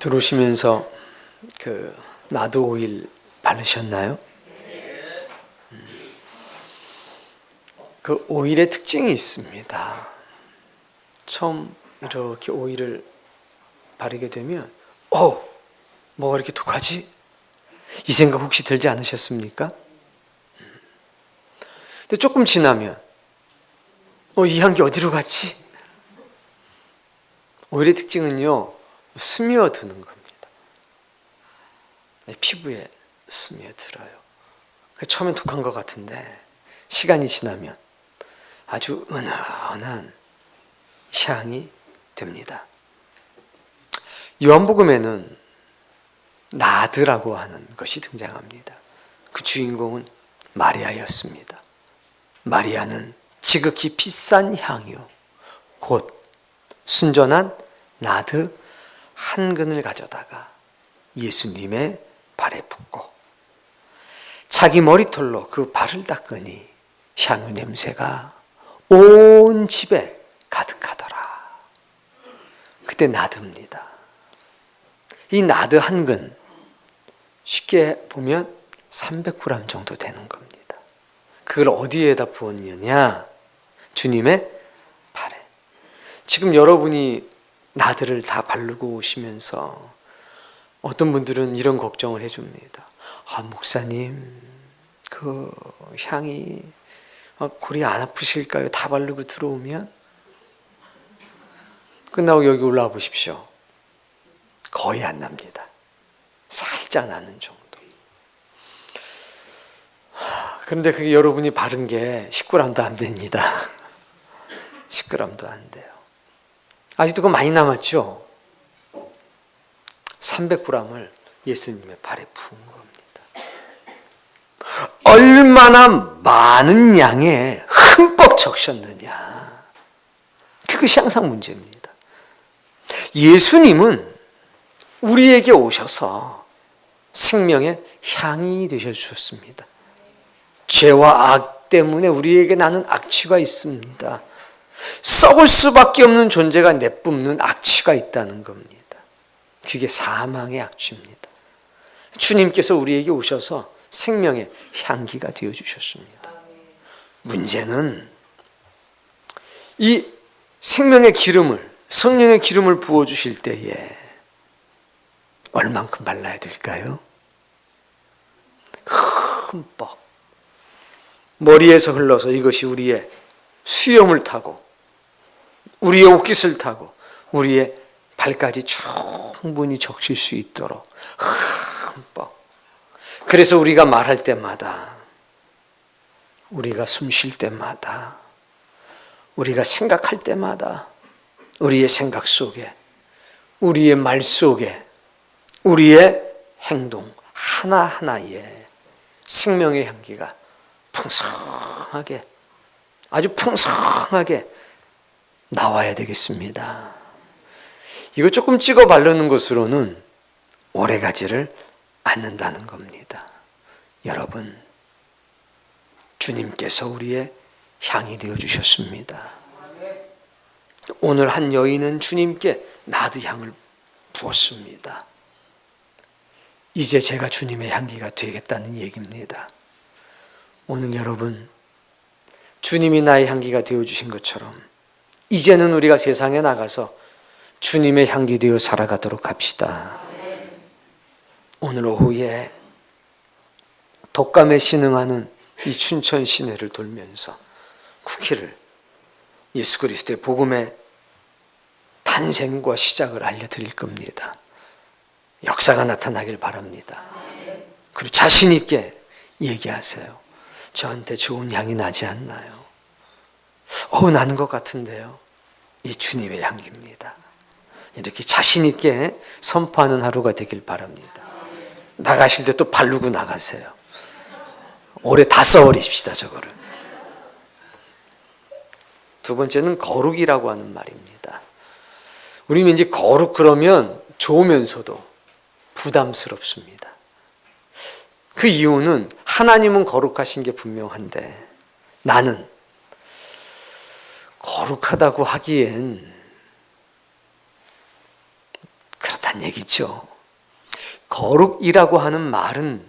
들어오시면서 나도 오일 바르셨나요? 그 오일의 특징이 있습니다. 처음 이렇게 오일을 바르게 되면 뭐가 이렇게 독하지? 이 생각 혹시 들지 않으셨습니까? 근데 조금 지나면 이 향기 어디로 갔지? 오일의 특징은요, 스며드는 겁니다. 피부에 스며들어요. 처음엔 독한 것 같은데 시간이 지나면 아주 은은한 향이 됩니다. 요한복음에는 나드라고 하는 것이 등장합니다. 그 주인공은 마리아였습니다. 마리아는 지극히 비싼 향유, 곧 순전한 나드 한 근을 가져다가 예수님의 발에 붓고 자기 머리털로 그 발을 닦으니 향유 냄새가 온 집에 가득하더라. 그때 나드입니다. 이 나드 한 근, 쉽게 보면 300g 정도 되는 겁니다. 그걸 어디에다 부었느냐? 주님의 발에. 지금 여러분이 나드를 다 바르고 오시면서 어떤 분들은 이런 걱정을 해줍니다. 목사님, 그 향이 골이 안 아프실까요? 다 바르고 들어오면? 끝나고 여기 올라와 보십시오. 거의 안 납니다. 살짝 나는 정도. 그런데 그게 여러분이 바른 게 10g도 안 됩니다. 10g도 안 돼요. 아직도 그거 많이 남았죠? 300g을 예수님의 발에 부은 겁니다. 얼마나 많은 양에 흠뻑 적셨느냐. 그것이 항상 문제입니다. 예수님은 우리에게 오셔서 생명의 향이 되셔주셨습니다. 죄와 악 때문에 우리에게 나는 악취가 있습니다. 썩을 수밖에 없는 존재가 내뿜는 악취가 있다는 겁니다. 그게 사망의 악취입니다. 주님께서 우리에게 오셔서 생명의 향기가 되어주셨습니다. 문제는 이 생명의 기름을, 성령의 기름을 부어주실 때에 얼만큼 발라야 될까요? 흠뻑. 머리에서 흘러서 이것이 우리의 수염을 타고 우리의 옷깃을 타고 우리의 발까지 충분히 적실 수 있도록 흠뻑. 그래서 우리가 말할 때마다, 우리가 숨 쉴 때마다, 우리가 생각할 때마다 우리의 생각 속에, 우리의 말 속에, 우리의 행동 하나하나에 생명의 향기가 풍성하게, 아주 풍성하게 나와야 되겠습니다. 이거 조금 찍어 바르는 것으로는 오래가지를 않는다는 겁니다. 여러분, 주님께서 우리의 향이 되어주셨습니다. 오늘 한 여인은 주님께 나드 향을 부었습니다. 이제 제가 주님의 향기가 되겠다는 얘기입니다. 오늘 여러분, 주님이 나의 향기가 되어주신 것처럼 이제는 우리가 세상에 나가서 주님의 향기 되어 살아가도록 합시다. 오늘 오후에 독감에 신흥하는 이 춘천 시내를 돌면서 쿠키를 예수 그리스도의 복음의 탄생과 시작을 알려드릴 겁니다. 역사가 나타나길 바랍니다. 그리고 자신 있게 얘기하세요. 저한테 좋은 향이 나지 않나요? 나는 것 같은데요. 이 주님의 향기입니다. 이렇게 자신 있게 선포하는 하루가 되길 바랍니다. 나가실 때 또 바르고 나가세요. 오래 다 써버리십시다, 저거를. 두 번째는 거룩이라고 하는 말입니다. 우리 왠지 거룩 그러면 좋으면서도 부담스럽습니다. 그 이유는 하나님은 거룩하신 게 분명한데 나는 거룩하다고 하기엔 그렇단 얘기죠. 거룩이라고 하는 말은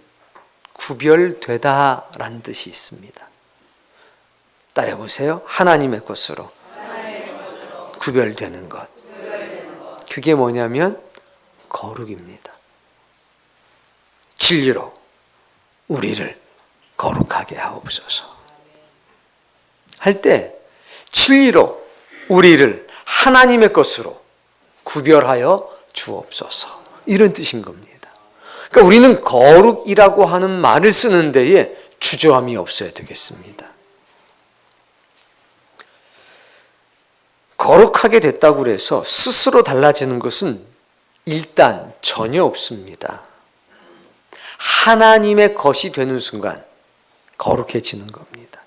구별되다라는 뜻이 있습니다. 따라해보세요. 하나님의 것으로 구별되는 것. 그게 뭐냐면 거룩입니다. 진리로 우리를 거룩하게 하옵소서. 할 때 진리로 우리를 하나님의 것으로 구별하여 주옵소서. 이런 뜻인 겁니다. 그러니까 우리는 거룩이라고 하는 말을 쓰는 데에 주저함이 없어야 되겠습니다. 거룩하게 됐다고 해서 스스로 달라지는 것은 일단 전혀 없습니다. 하나님의 것이 되는 순간 거룩해지는 겁니다.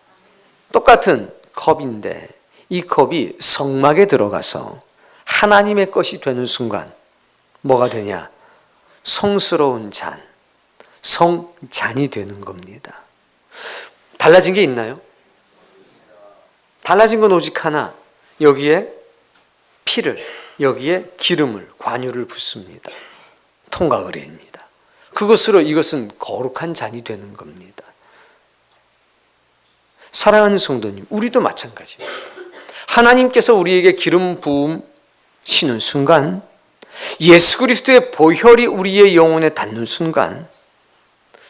똑같은 컵인데 이 컵이 성막에 들어가서 하나님의 것이 되는 순간 뭐가 되냐? 성스러운 잔, 성잔이 되는 겁니다. 달라진 게 있나요? 달라진 건 오직 하나. 여기에 피를, 여기에 기름을, 관유를 붓습니다. 통과 의례입니다. 그것으로 이것은 거룩한 잔이 되는 겁니다. 사랑하는 성도님, 우리도 마찬가지입니다. 하나님께서 우리에게 기름 부으시는 순간, 예수 그리스도의 보혈이 우리의 영혼에 닿는 순간,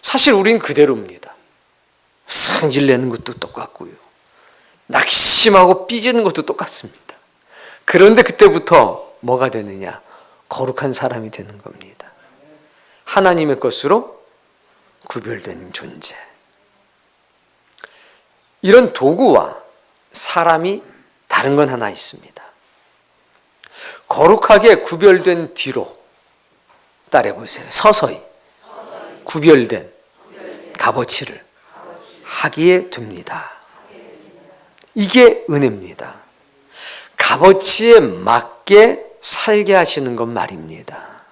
사실 우린 그대로입니다. 성질 내는 것도 똑같고요. 낙심하고 삐지는 것도 똑같습니다. 그런데 그때부터 뭐가 되느냐? 거룩한 사람이 되는 겁니다. 하나님의 것으로 구별된 존재. 이런 도구와 사람이 다른 건 하나 있습니다. 거룩하게 구별된 뒤로 따라해보세요. 서서히 구별된 값어치를 하기에 됩니다. 이게 은혜입니다. 값어치에 맞게 살게 하시는 건 말입니다.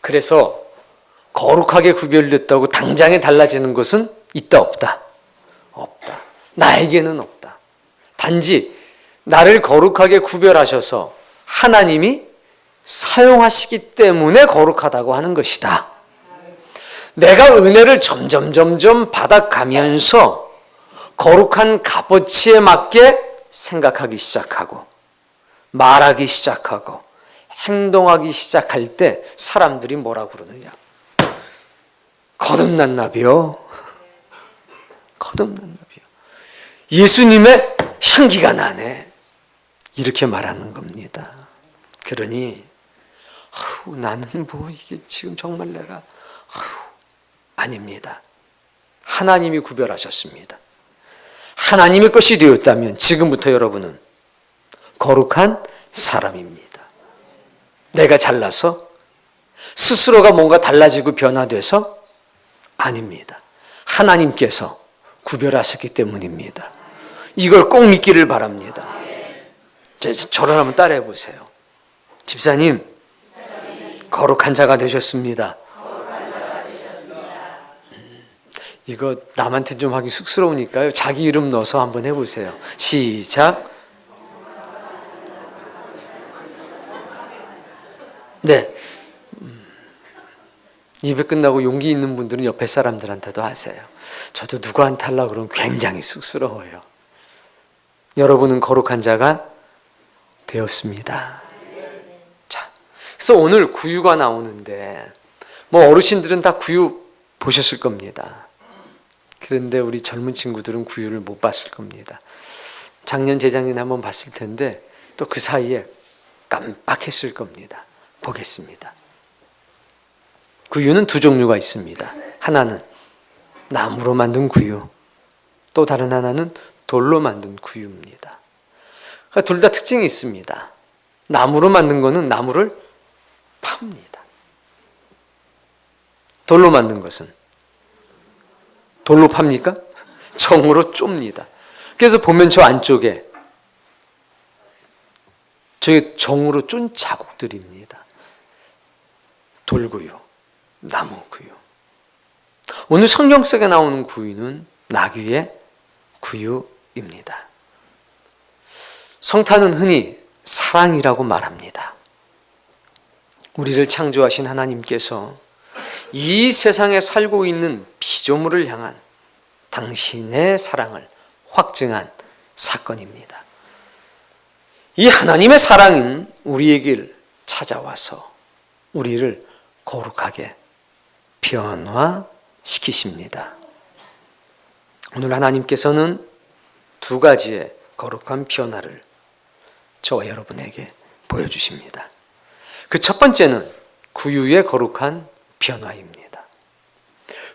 그래서 거룩하게 구별됐다고 당장에 달라지는 것은 있다 없다? 없다. 나에게는 없다. 단지 나를 거룩하게 구별하셔서 하나님이 사용하시기 때문에 거룩하다고 하는 것이다. 내가 은혜를 점점 받아가면서 거룩한 값어치에 맞게 생각하기 시작하고 말하기 시작하고 행동하기 시작할 때 사람들이 뭐라고 그러느냐? 거듭난 나비요. 거듭난 나비요. 예수님의 향기가 나네. 이렇게 말하는 겁니다. 그러니 나는 뭐 이게 지금 정말 내가 아닙니다. 하나님이 구별하셨습니다. 하나님의 것이 되었다면 지금부터 여러분은 거룩한 사람입니다. 내가 잘나서 스스로가 뭔가 달라지고 변화돼서 아닙니다. 하나님께서 구별하셨기 때문입니다. 이걸 꼭 믿기를 바랍니다. 저를 한번 따라해 보세요. 집사님, 거룩한 자가 되셨습니다. 이거 남한테 좀 하기 쑥스러우니까요. 자기 이름 넣어서 한번 해보세요. 시작. 네. 예배 끝나고 용기 있는 분들은 옆에 사람들한테도 하세요. 저도 누구한테 하려고 그러면 굉장히 쑥스러워요. 여러분은 거룩한 자가 되었습니다. 자, 그래서 오늘 구유가 나오는데 뭐 어르신들은 다 구유 보셨을 겁니다. 그런데 우리 젊은 친구들은 구유를 못 봤을 겁니다. 작년, 재작년에 한번 봤을 텐데 또 그 사이에 깜빡했을 겁니다. 보겠습니다. 구유는 두 종류가 있습니다. 하나는 나무로 만든 구유, 또 다른 하나는 돌로 만든 구유입니다. 둘 다 특징이 있습니다. 나무로 만든 거는 나무를 팝니다. 돌로 만든 것은 돌로 팝니까? 정으로 쫍니다. 그래서 보면 저 안쪽에 저게 정으로 쫀 자국들입니다. 돌구유, 나무구유. 오늘 성경 속에 나오는 구유는 나귀의 구유입니다. 성탄은 흔히 사랑이라고 말합니다. 우리를 창조하신 하나님께서 이 세상에 살고 있는 피조물을 향한 당신의 사랑을 확증한 사건입니다. 이 하나님의 사랑은 우리에게 찾아와서 우리를 거룩하게 변화시키십니다. 오늘 하나님께서는 두 가지의 거룩한 변화를 저와 여러분에게 보여주십니다. 그 첫 번째는 구유의 거룩한 변화입니다.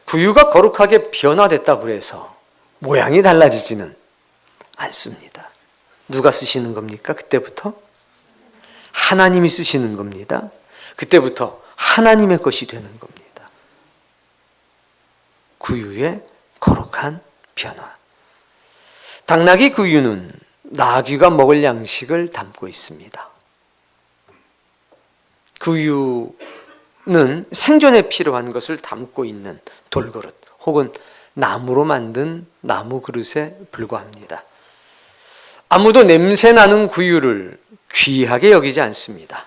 구유가 거룩하게 변화됐다고 해서 모양이 달라지지는 않습니다. 누가 쓰시는 겁니까? 그때부터 하나님이 쓰시는 겁니다. 그때부터 하나님의 것이 되는 겁니다. 구유의 거룩한 변화. 당나귀 구유는 나귀가 먹을 양식을 담고 있습니다. 구유는 생존에 필요한 것을 담고 있는 돌그릇 혹은 나무로 만든 나무 그릇에 불과합니다. 아무도 냄새나는 구유를 귀하게 여기지 않습니다.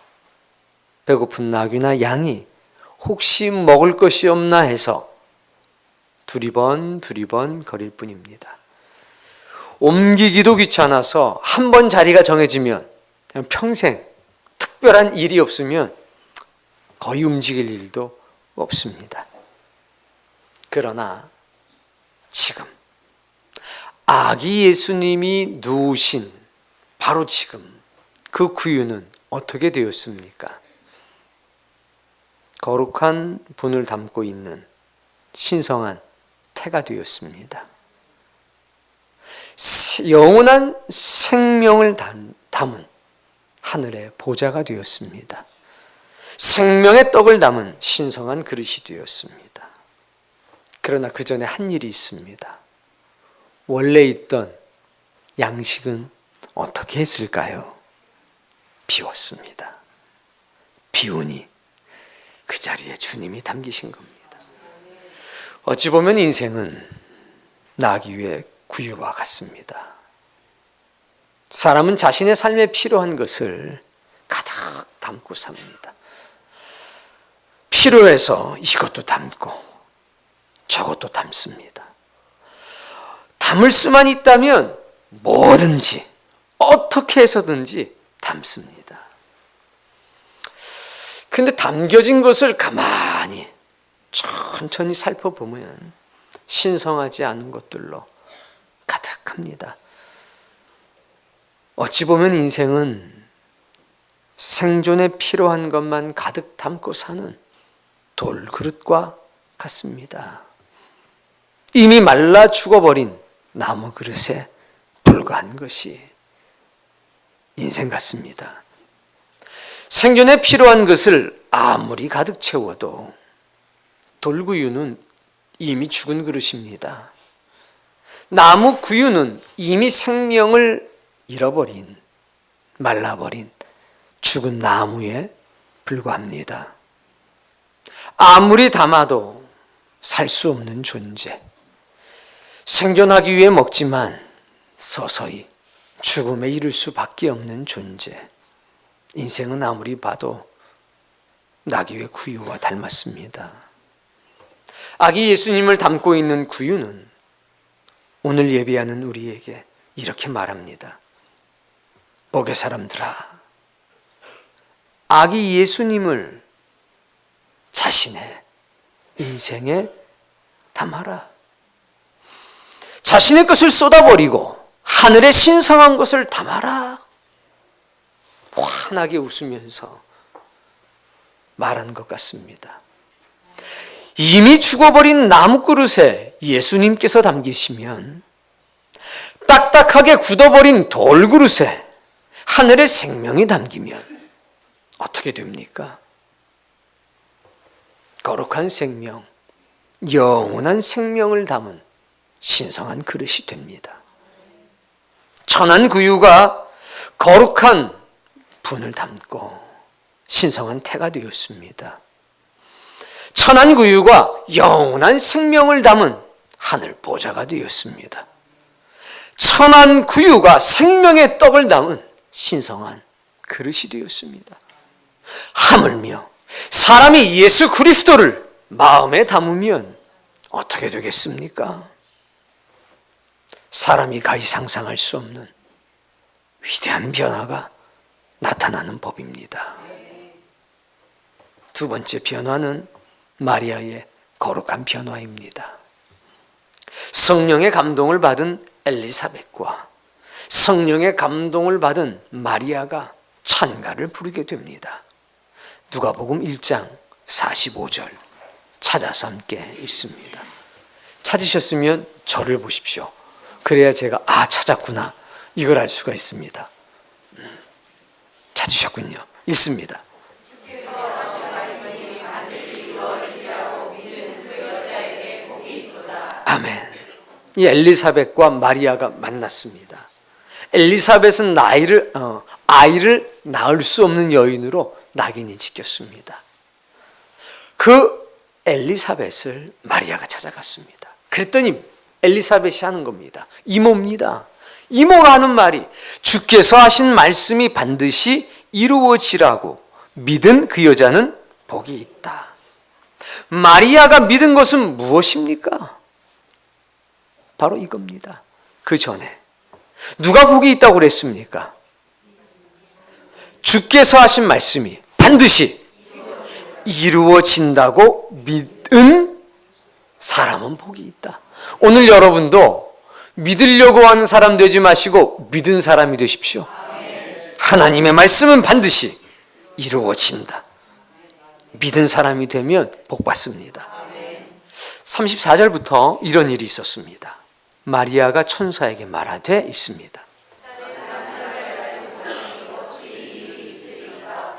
배고픈 나귀나 양이 혹시 먹을 것이 없나 해서 두리번 거릴 뿐입니다. 옮기기도 귀찮아서 한 번 자리가 정해지면 그냥 평생 특별한 일이 없으면 거의 움직일 일도 없습니다. 그러나 지금 아기 예수님이 누우신 바로 지금 그 구유는 어떻게 되었습니까? 거룩한 분을 담고 있는 신성한 태가 되었습니다. 영원한 생명을 담은 하늘의 보좌가 되었습니다. 생명의 떡을 담은 신성한 그릇이 되었습니다. 그러나 그 전에 한 일이 있습니다. 원래 있던 양식은 어떻게 했을까요? 비웠습니다. 비우니 그 자리에 주님이 담기신 겁니다. 어찌 보면 인생은 나귀 위의 구유와 같습니다. 사람은 자신의 삶에 필요한 것을 가득 담고 삽니다. 필요해서 이것도 담고 저것도 담습니다. 담을 수만 있다면 뭐든지 어떻게 해서든지 담습니다. 근데 담겨진 것을 가만히 천천히 살펴보면 신성하지 않은 것들로 가득합니다. 어찌 보면 인생은 생존에 필요한 것만 가득 담고 사는 돌그릇과 같습니다. 이미 말라 죽어버린 나무 그릇에 불과한 것이 인생 같습니다. 생존에 필요한 것을 아무리 가득 채워도 돌구유는 이미 죽은 그릇입니다. 나무 구유는 이미 생명을 잃어버린, 말라버린 죽은 나무에 불과합니다. 아무리 담아도 살 수 없는 존재. 생존하기 위해 먹지만 서서히 죽음에 이를 수밖에 없는 존재. 인생은 아무리 봐도 나귀의 구유와 닮았습니다. 아기 예수님을 담고 있는 구유는 오늘 예배하는 우리에게 이렇게 말합니다. 목의 사람들아, 아기 예수님을 자신의 인생에 담아라. 자신의 것을 쏟아버리고 하늘의 신성한 것을 담아라. 환하게 웃으면서 말한 것 같습니다. 이미 죽어버린 나무 그릇에 예수님께서 담기시면 딱딱하게 굳어버린 돌 그릇에 하늘의 생명이 담기면 어떻게 됩니까? 거룩한 생명, 영원한 생명을 담은 신성한 그릇이 됩니다. 천한 구유가 거룩한 분을 담고 신성한 태가 되었습니다. 천한 구유가 영원한 생명을 담은 하늘 보좌가 되었습니다. 천한 구유가 생명의 떡을 담은 신성한 그릇이 되었습니다. 하물며 사람이 예수 그리스도를 마음에 담으면 어떻게 되겠습니까? 사람이 가히 상상할 수 없는 위대한 변화가 나타나는 법입니다. 두 번째 변화는 마리아의 거룩한 변화입니다. 성령의 감동을 받은 엘리사벳과 성령의 감동을 받은 마리아가 찬가를 부르게 됩니다. 누가복음 1장 45절 찾아서 함께 읽습니다. 찾으셨으면 저를 보십시오. 그래야 제가 찾았구나 이걸 알 수가 있습니다. 찾으셨군요. 읽습니다. 아멘. 이 엘리사벳과 마리아가 만났습니다. 엘리사벳은 아이를 낳을 수 없는 여인으로 낙인이 찍혔습니다. 그 엘리사벳을 마리아가 찾아갔습니다. 그랬더니 엘리사벳이 하는 겁니다. 이모입니다. 이모가 하는 말이 주께서 하신 말씀이 반드시 이루어지라고 믿은 그 여자는 복이 있다. 마리아가 믿은 것은 무엇입니까? 바로 이겁니다. 그 전에 누가 복이 있다고 그랬습니까? 주께서 하신 말씀이 반드시 이루어진다고 믿은 사람은 복이 있다. 오늘 여러분도 믿으려고 하는 사람 되지 마시고 믿은 사람이 되십시오. 하나님의 말씀은 반드시 이루어진다. 믿은 사람이 되면 복 받습니다. 34절부터 이런 일이 있었습니다. 마리아가 천사에게 말하되 있습니다.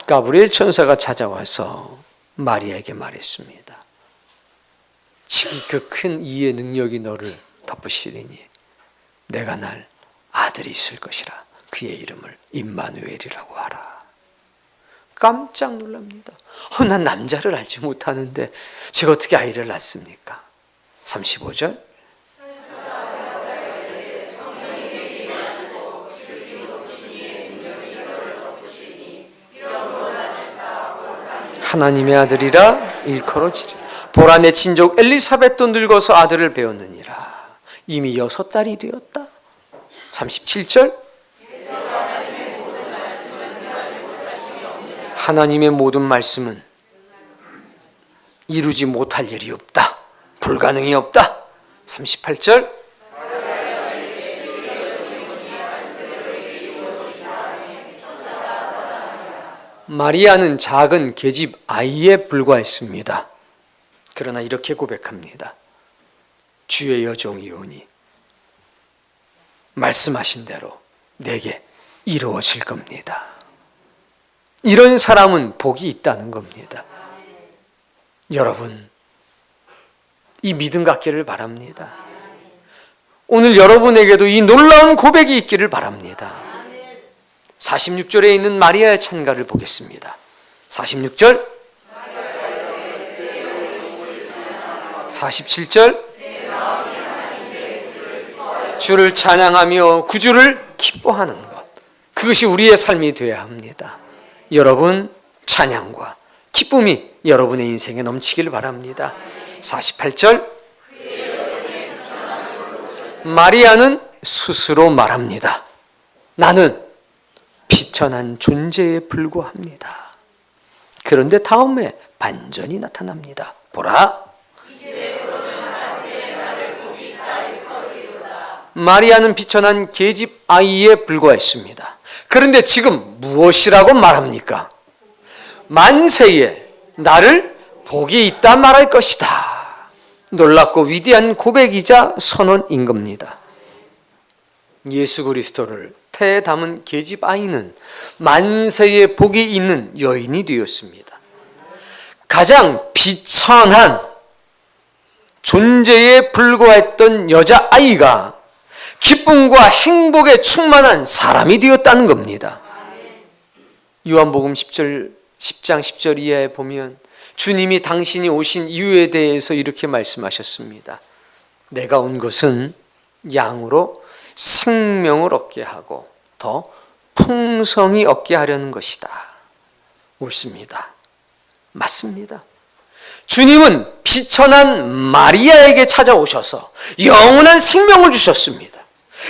가브리엘 천사가 찾아와서 마리아에게 말했습니다. 지금 그 큰 이의 능력이 너를 덮으시리니 내가 날 아들이 있을 것이라. 그의 이름을 임마누엘이라고 하라. 깜짝 놀랍니다. 난 남자를 알지 못하는데 제가 어떻게 아이를 낳습니까? 35절 하나님의 아들이라 일컬어지리. 보라 내 친족 엘리사벳도 늙어서 아들을 배웠느니라. 이미 6달이 되었다. 37절 하나님의 모든 말씀은 이루지 못할 일이 없다. 불가능이 없다. 38절 마리아는 작은 계집 아이에 불과했습니다. 그러나 이렇게 고백합니다. 주의 여종이오니 말씀하신 대로 내게 이루어질 겁니다. 이런 사람은 복이 있다는 겁니다. 여러분, 이 믿음 갖기를 바랍니다. 오늘 여러분에게도 이 놀라운 고백이 있기를 바랍니다. 46절에 있는 마리아의 찬가를 보겠습니다. 46절 47절 주를 찬양하며 구주를 기뻐하는 것, 그것이 우리의 삶이 되어야 합니다. 여러분, 찬양과 기쁨이 여러분의 인생에 넘치길 바랍니다. 48절 마리아는 스스로 말합니다. 나는 비천한 존재에 불과합니다. 그런데 다음에 반전이 나타납니다. 보라, 마리아는 비천한 계집 아이에 불과했습니다. 그런데 지금 무엇이라고 말합니까? 만세에 나를 복이 있다 말할 것이다. 놀랍고 위대한 고백이자 선언인 겁니다. 예수 그리스도를 태에 담은 계집 아이는 만세에 복이 있는 여인이 되었습니다. 가장 비천한 존재에 불과했던 여자아이가 기쁨과 행복에 충만한 사람이 되었다는 겁니다. 요한복음 10장 10절 이하에 보면 주님이 당신이 오신 이유에 대해서 이렇게 말씀하셨습니다. 내가 온 것은 양으로 생명을 얻게 하고 더 풍성히 얻게 하려는 것이다. 옳습니다. 맞습니다. 주님은 비천한 마리아에게 찾아오셔서 영원한 생명을 주셨습니다.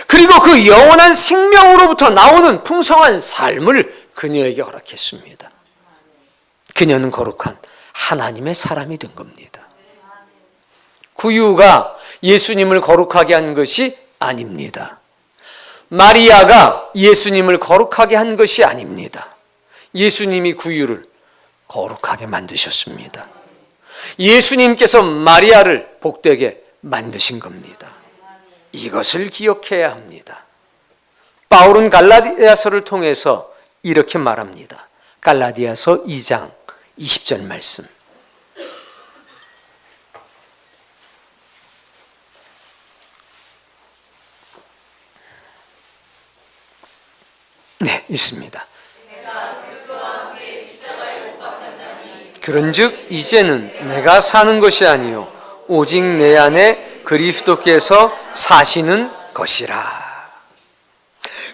그리고 그 영원한 생명으로부터 나오는 풍성한 삶을 그녀에게 허락했습니다. 그녀는 거룩한 하나님의 사람이 된 겁니다. 구유가 예수님을 거룩하게 한 것이 아닙니다. 마리아가 예수님을 거룩하게 한 것이 아닙니다. 예수님이 구유를 거룩하게 만드셨습니다. 예수님께서 마리아를 복되게 만드신 겁니다. 이것을 기억해야 합니다. 바울은 갈라디아서를 통해서 이렇게 말합니다. 갈라디아서 2장 20절 말씀. 네, 있습니다. 그런즉 이제는 내가 사는 것이 아니요 오직 내 안에 그리스도께서 사시는 것이라.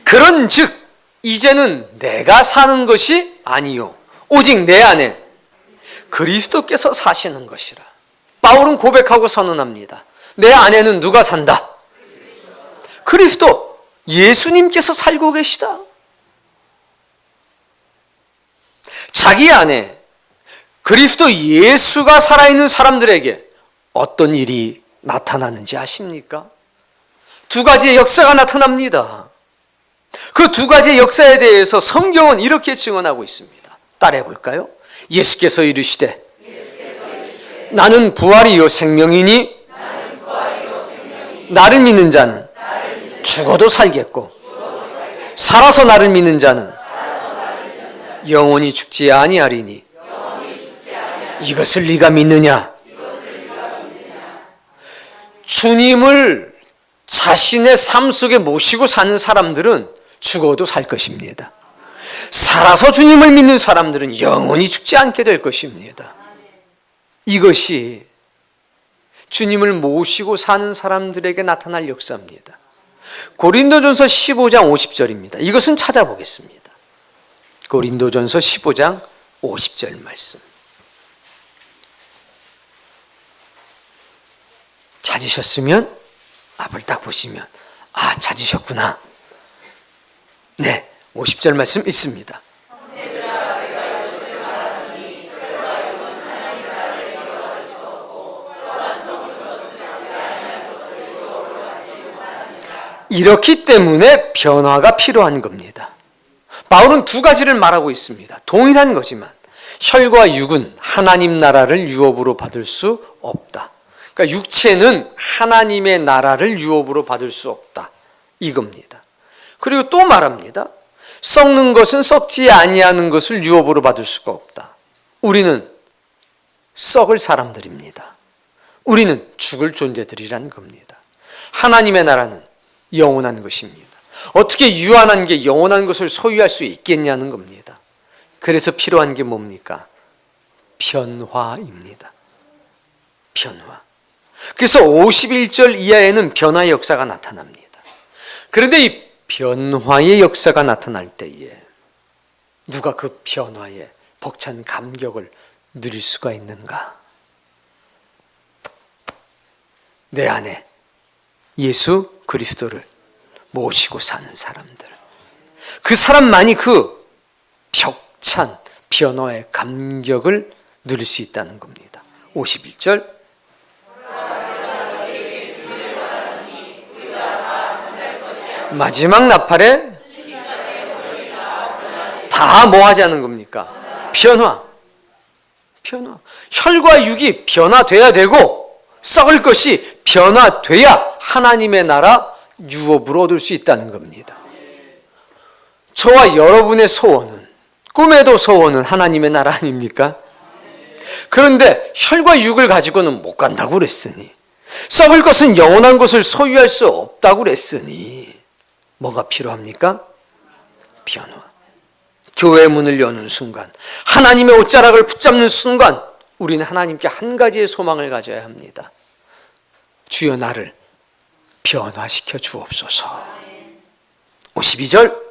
그런즉 이제는 내가 사는 것이 아니요 오직 내 안에 그리스도께서 사시는 것이라. 바울은 고백하고 선언합니다. 내 안에는 누가 산다? 그리스도, 예수님께서 살고 계시다. 자기 안에 그리스도 예수가 살아있는 사람들에게 어떤 일이 나타나는지 아십니까? 두 가지의 역사가 나타납니다. 그 두 가지의 역사에 대해서 성경은 이렇게 증언하고 있습니다. 따라해 볼까요? 예수께서 이르시되 나는 부활이요 생명이니 나를 믿는 자는 죽어도 살겠고 살아서 나를 믿는 자는 영원히 죽지 아니하리니 이것을 네가 믿느냐? 주님을 자신의 삶 속에 모시고 사는 사람들은 죽어도 살 것입니다. 살아서 주님을 믿는 사람들은 영원히 죽지 않게 될 것입니다. 이것이 주님을 모시고 사는 사람들에게 나타날 역사입니다. 고린도전서 15장 50절입니다. 이것은 찾아보겠습니다. 고린도전서 15장 50절 말씀. 찾으셨으면 앞을 딱 보시면 찾으셨구나. 네, 50절 말씀 읽습니다. 이렇기 때문에 변화가 필요한 겁니다. 바울은 두 가지를 말하고 있습니다. 동일한 거지만 혈과 육은 하나님 나라를 유업으로 받을 수 없다. 그러니까 육체는 하나님의 나라를 유업으로 받을 수 없다. 이겁니다. 그리고 또 말합니다. 썩는 것은 썩지 아니하는 것을 유업으로 받을 수가 없다. 우리는 썩을 사람들입니다. 우리는 죽을 존재들이란 겁니다. 하나님의 나라는 영원한 것입니다. 어떻게 유한한 게 영원한 것을 소유할 수 있겠냐는 겁니다. 그래서 필요한 게 뭡니까? 변화입니다. 변화. 그래서 51절 이하에는 변화의 역사가 나타납니다. 그런데 이 변화의 역사가 나타날 때에 누가 그 변화에 벅찬 감격을 누릴 수가 있는가? 내 안에 예수 그리스도를 모시고 사는 사람들, 그 사람만이 그 벅찬 변화의 감격을 누릴 수 있다는 겁니다. 51절 마지막 나팔에 다 뭐 하자는 겁니까? 변화. 혈과 육이 변화돼야 되고 썩을 것이 변화돼야 하나님의 나라 유업으로 얻을 수 있다는 겁니다. 저와 여러분의 소원은, 꿈에도 소원은 하나님의 나라 아닙니까? 그런데 혈과 육을 가지고는 못 간다고 그랬으니, 썩을 것은 영원한 것을 소유할 수 없다고 그랬으니 뭐가 필요합니까? 변화. 교회 문을 여는 순간, 하나님의 옷자락을 붙잡는 순간 우리는 하나님께 한 가지의 소망을 가져야 합니다. 주여 나를 변화시켜 주옵소서. 52절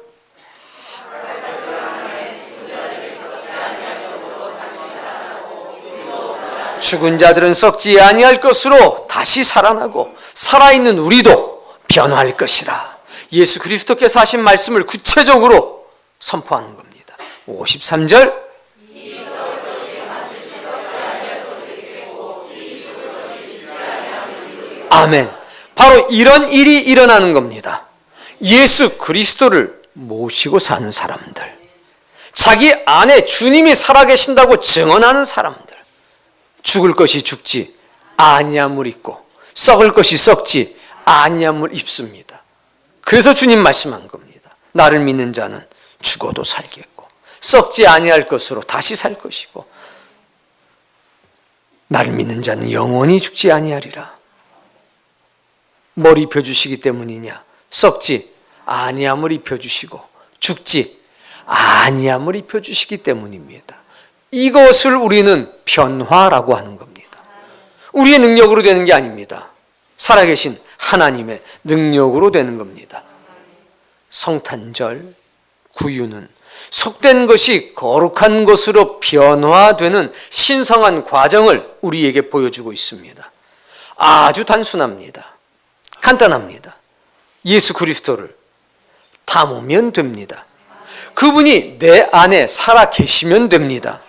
죽은 자들은 썩지 아니할 것으로 다시 살아나고 살아있는 우리도 변화할 것이라. 예수 그리스도께서 하신 말씀을 구체적으로 선포하는 겁니다. 53절 아멘. 바로 이런 일이 일어나는 겁니다. 예수 그리스도를 모시고 사는 사람들, 자기 안에 주님이 살아계신다고 증언하는 사람들, 죽을 것이 죽지 아니함을 입고 썩을 것이 썩지 아니함을 입습니다. 그래서 주님 말씀한 겁니다. 나를 믿는 자는 죽어도 살겠고 썩지 아니할 것으로 다시 살 것이고 나를 믿는 자는 영원히 죽지 아니하리라. 뭘 입혀주시기 때문이냐? 썩지 아니함을 입혀주시고 죽지 아니함을 입혀주시기 때문입니다. 이것을 우리는 변화라고 하는 겁니다. 우리의 능력으로 되는 게 아닙니다. 살아계신 하나님의 능력으로 되는 겁니다. 성탄절 구유는 속된 것이 거룩한 것으로 변화되는 신성한 과정을 우리에게 보여주고 있습니다. 아주 단순합니다. 간단합니다. 예수 그리스도를 담으면 됩니다. 그분이 내 안에 살아 계시면 됩니다.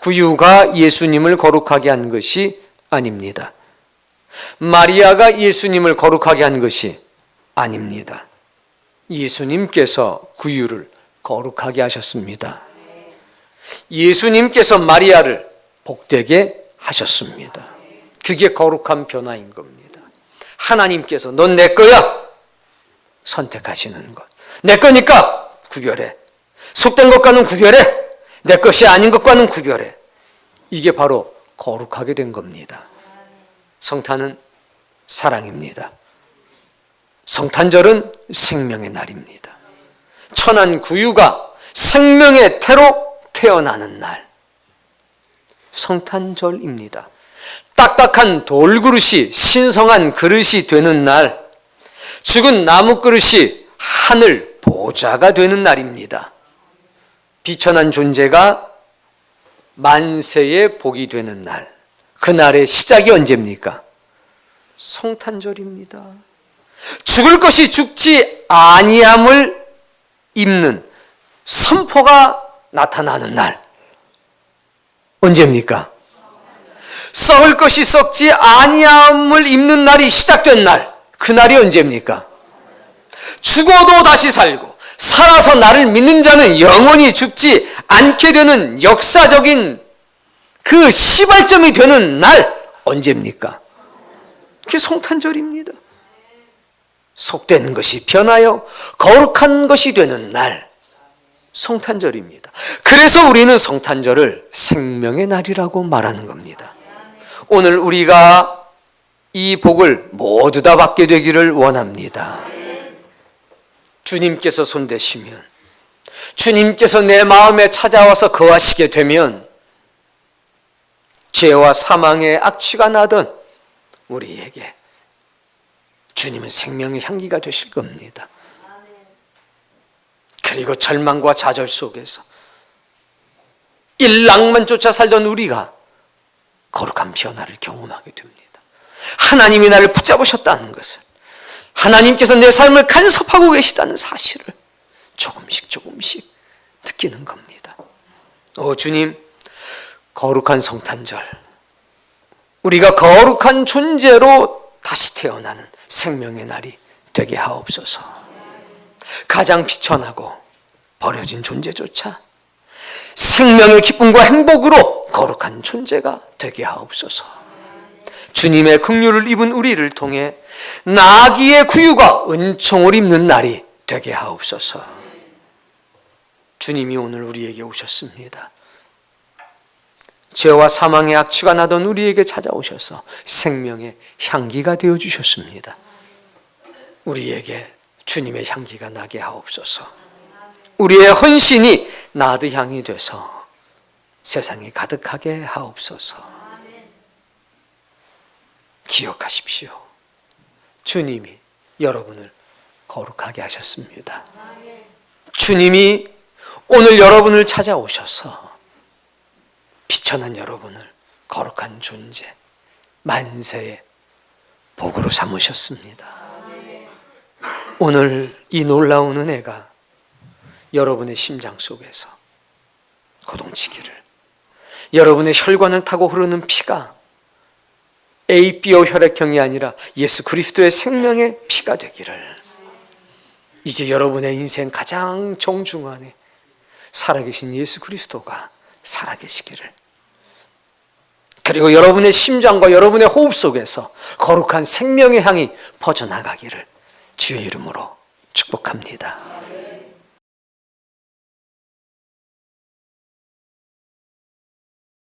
구유가 예수님을 거룩하게 한 것이 아닙니다. 마리아가 예수님을 거룩하게 한 것이 아닙니다. 예수님께서 구유를 거룩하게 하셨습니다. 예수님께서 마리아를 복되게 하셨습니다. 그게 거룩한 변화인 겁니다. 하나님께서 넌 내 거야 선택하시는 것, 내 거니까 구별해. 속된 것과는 구별해. 내 것이 아닌 것과는 구별해. 이게 바로 거룩하게 된 겁니다. 성탄은 사랑입니다. 성탄절은 생명의 날입니다. 천한 구유가 생명의 태로 태어나는 날, 성탄절입니다. 딱딱한 돌그릇이 신성한 그릇이 되는 날, 죽은 나무 그릇이 하늘 보좌가 되는 날입니다. 비천한 존재가 만세의 복이 되는 날, 그날의 시작이 언제입니까? 성탄절입니다. 죽을 것이 죽지 아니함을 입는 선포가 나타나는 날, 언제입니까? 썩을 것이 썩지 아니함을 입는 날이 시작된 날, 그날이 언제입니까? 죽어도 다시 살고 살아서 나를 믿는 자는 영원히 죽지 않게 되는 역사적인 그 시발점이 되는 날, 언제입니까? 그게 성탄절입니다. 속된 것이 변하여 거룩한 것이 되는 날, 성탄절입니다. 그래서 우리는 성탄절을 생명의 날이라고 말하는 겁니다. 오늘 우리가 이 복을 모두 다 받게 되기를 원합니다. 주님께서 손대시면, 주님께서 내 마음에 찾아와서 거하시게 되면 죄와 사망의 악취가 나던 우리에게 주님은 생명의 향기가 되실 겁니다. 그리고 절망과 좌절 속에서 일락만 쫓아 살던 우리가 거룩한 변화를 경험하게 됩니다. 하나님이 나를 붙잡으셨다는 것을, 하나님께서 내 삶을 간섭하고 계시다는 사실을 조금씩 느끼는 겁니다. 주님, 거룩한 성탄절, 우리가 거룩한 존재로 다시 태어나는 생명의 날이 되게 하옵소서. 가장 비천하고 버려진 존재조차 생명의 기쁨과 행복으로 거룩한 존재가 되게 하옵소서. 주님의 긍휼을 입은 우리를 통해 나귀의 구유가 은총을 입는 날이 되게 하옵소서. 주님이 오늘 우리에게 오셨습니다. 죄와 사망의 악취가 나던 우리에게 찾아오셔서 생명의 향기가 되어주셨습니다. 우리에게 주님의 향기가 나게 하옵소서. 우리의 헌신이 나드 향이 돼서 세상에 가득하게 하옵소서. 기억하십시오. 주님이 여러분을 거룩하게 하셨습니다. 주님이 오늘 여러분을 찾아오셔서 비천한 여러분을 거룩한 존재, 만세의 복으로 삼으셨습니다. 오늘 이 놀라운 은혜가 여러분의 심장 속에서 고동치기를, 여러분의 혈관을 타고 흐르는 피가 ABO 혈액형이 아니라 예수 그리스도의 생명의 피가 되기를, 이제 여러분의 인생 가장 정중앙에 살아계신 예수 그리스도가 살아계시기를, 그리고 여러분의 심장과 여러분의 호흡 속에서 거룩한 생명의 향이 퍼져나가기를 주의 이름으로 축복합니다.